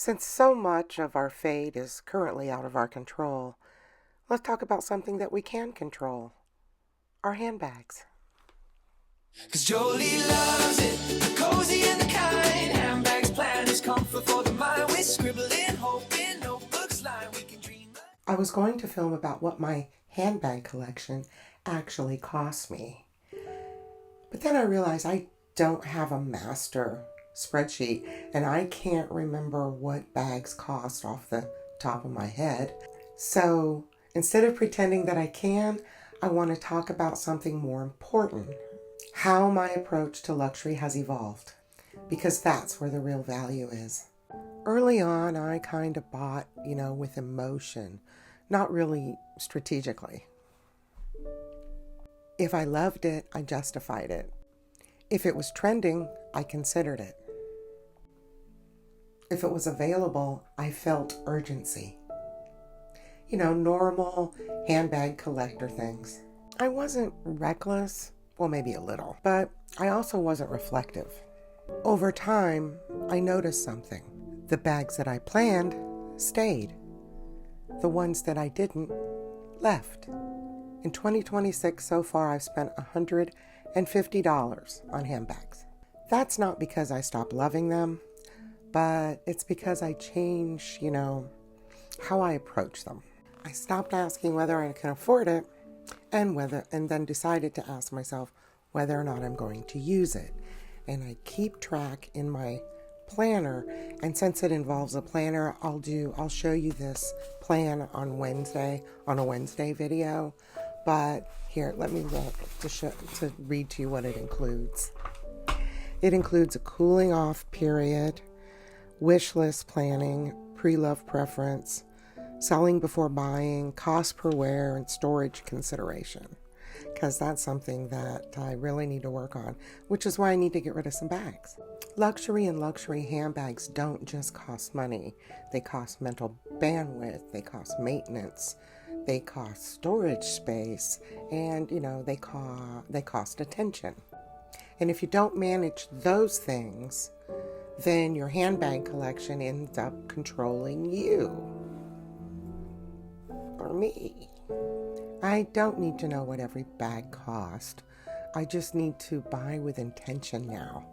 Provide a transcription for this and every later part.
Since so much of our fate is currently out of our control, let's talk about something that we can control: our handbags. Cause Jolie loves it, the cozy and the kind. Handbags, planners, comfort for the mind. We're scribbling, hoping, notebooks line. We can dream. I was going to film about what my handbag collection actually cost me. But then I realized I don't have a master spreadsheet and I can't remember what bags cost off the top of my head. So instead of pretending that I can, I want to talk about something more important: how my approach to luxury has evolved, because that's where the real value is. Early on, I kind of bought, with emotion, not really strategically. If I loved it, I justified it. If it was trending, I considered it. If it was available, I felt urgency. Normal handbag collector things. I wasn't reckless, well, maybe a little, but I also wasn't reflective. Over time, I noticed something. The bags that I planned stayed. The ones that I didn't left. In 2026 so far, I've spent $150 on handbags. That's not because I stopped loving them, but it's because I changed, how I approach them. I stopped asking whether I can afford it and then decided to ask myself whether or not I'm going to use it. And I keep track in my planner, and since it involves a planner, I'll show you this plan on a Wednesday video. But here, let me look to read to you what it includes. It includes a cooling off period, wish list planning, pre-love preference, selling before buying, cost per wear, and storage consideration. Because that's something that I really need to work on, which is why I need to get rid of some bags. Luxury and luxury handbags don't just cost money. They cost mental bandwidth, they cost maintenance, they cost storage space, and they cost attention. And if you don't manage those things, then your handbag collection ends up controlling you or me. I don't need to know what every bag cost. I just need to buy with intention now.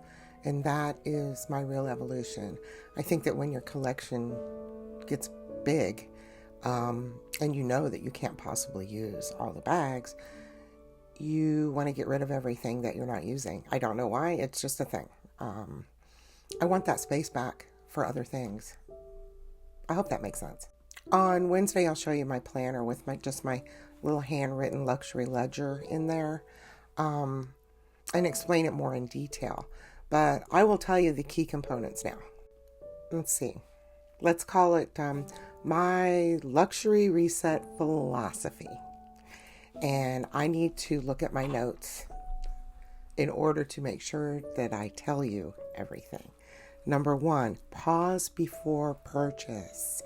And that is my real evolution. I think that when your collection gets big, and you know that you can't possibly use all the bags, you want to get rid of everything that you're not using. I don't know why, it's just a thing. I want that space back for other things. I hope that makes sense. On Wednesday, I'll show you my planner with my little handwritten luxury ledger in there, and explain it more in detail. But I will tell you the key components now. Let's see. Let's call it my luxury reset philosophy. And I need to look at my notes in order to make sure that I tell you everything. Number 1, pause before purchase.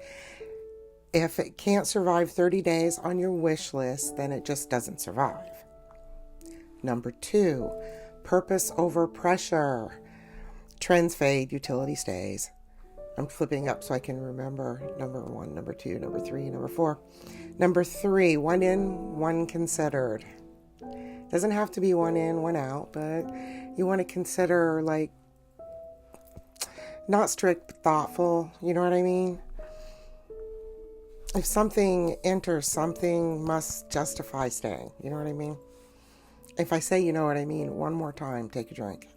If it can't survive 30 days on your wish list, then it just doesn't survive. Number 2, purpose over pressure. Trends fade, utility stays. I'm flipping up so I can remember number 1, number 2, number 3, number 4. Number 3, one in, one considered. Doesn't have to be one in, one out, but you want to consider, not strict, but thoughtful. You know what I mean? If something enters, something must justify staying. You know what I mean? If I say you know what I mean, one more time, take a drink.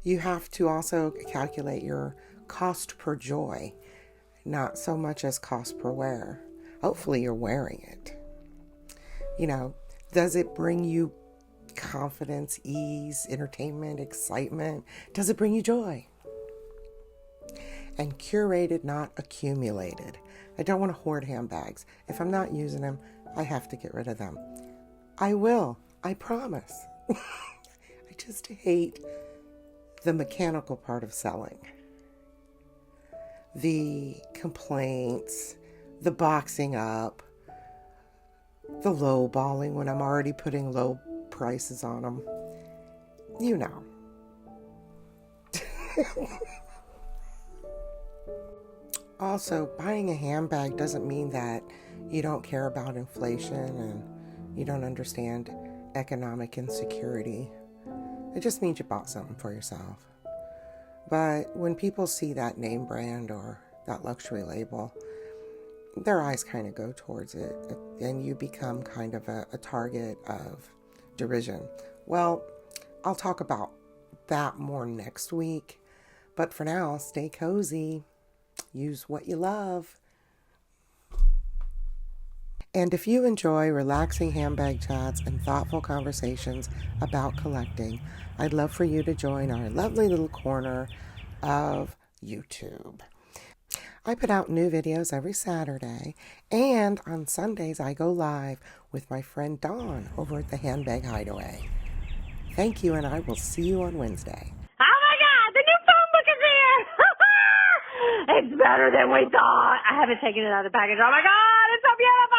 You have to also calculate your cost per joy, not so much as cost per wear. Hopefully you're wearing it. Does it bring you confidence, ease, entertainment, excitement? Does it bring you joy? And curated, not accumulated. I don't want to hoard handbags. If I'm not using them, I have to get rid of them. I will. I promise. I just hate the mechanical part of selling. The complaints, the boxing up, the lowballing when I'm already putting low prices on them. Also, buying a handbag doesn't mean that you don't care about inflation and you don't understand economic insecurity. It just means you bought something for yourself. But when people see that name brand or that luxury label, their eyes kind of go towards it, and you become kind of a target of derision. Well, I'll talk about that more next week. But for now, stay cozy. Use what you love. And if you enjoy relaxing handbag chats and thoughtful conversations about collecting, I'd love for you to join our lovely little corner of YouTube. I put out new videos every Saturday, and on Sundays I go live with my friend Dawn over at the Handbag Hideaway. Thank you, and I will see you on Wednesday. Oh my God, the new phone book is here! It's better than we thought. I haven't taken it out of the package. Oh my God, it's so beautiful!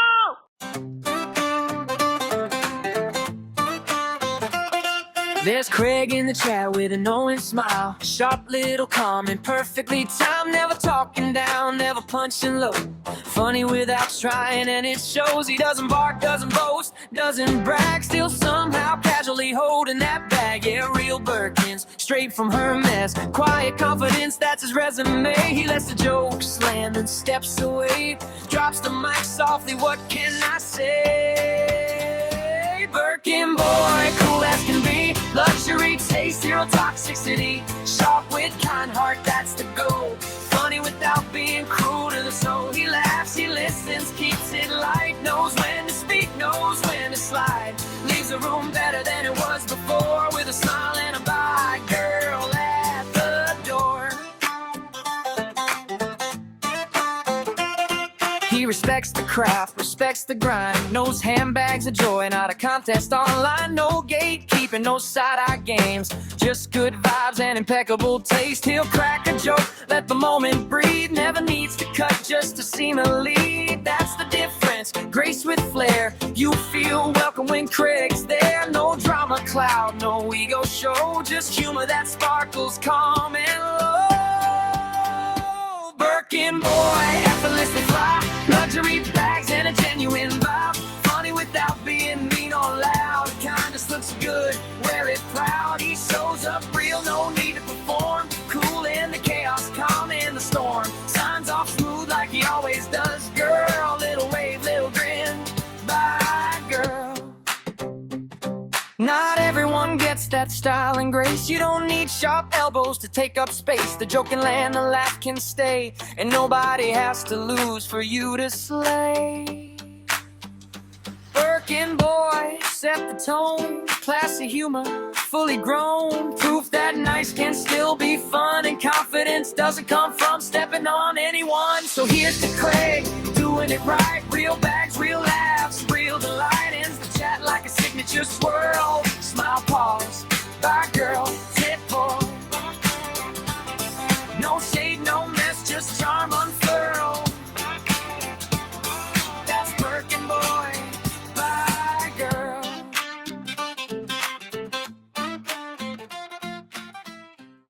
There's Craig in the chat with a knowing smile, sharp little comment, perfectly timed, never talking down, never punching low. Funny without trying, and it shows. He doesn't bark, doesn't boast, doesn't brag, still somehow casually holding that bag. Yeah, real Birkins, straight from Hermes. Quiet confidence, that's his resume. He lets the jokes land and steps away, drops the mic softly. What can I say? Birkin boy, cool as can be. Luxury taste, zero toxicity. Sharp with kind heart, that's the goal. Funny without being cruel to the soul. He laughs, he listens, keeps it light. Knows when to speak, knows when to slide. Leaves the room better than it was before, with a smile and a bye girl at the door. He respects the craft, respects the grind, knows handbags a joy, not a contest online. No gatekeeping, no side-eye games, just good vibes and impeccable taste. He'll crack a joke, let the moment breathe, never needs to cut just to seem a lead. That's the difference, grace with flair. You feel welcome when Craig's there. No drama cloud, no ego show, just humor that sparkles calm and low. Birkin boy, effortlessly fly, luxury bags and a genuine vibe. Funny without being mean or loud, kindness looks good, wear it proud. He shows up real, no need to perform. Cool in the chaos, calm in the storm. Signs off smooth like he always does. Girl, little wave, little grin, bye girl. Not everyone gets that style and grace. You don't need sharp elbows to take up space. The joke can land, the laugh can stay, and nobody has to lose for you to slay. Birkin boy, set the tone, classy humor, fully grown. Proof that nice can still be fun, and confidence doesn't come from stepping on anyone. So here's to Craig, doing it right. Real bags, real laughs, real delight. Ends the chat like a signature swirl.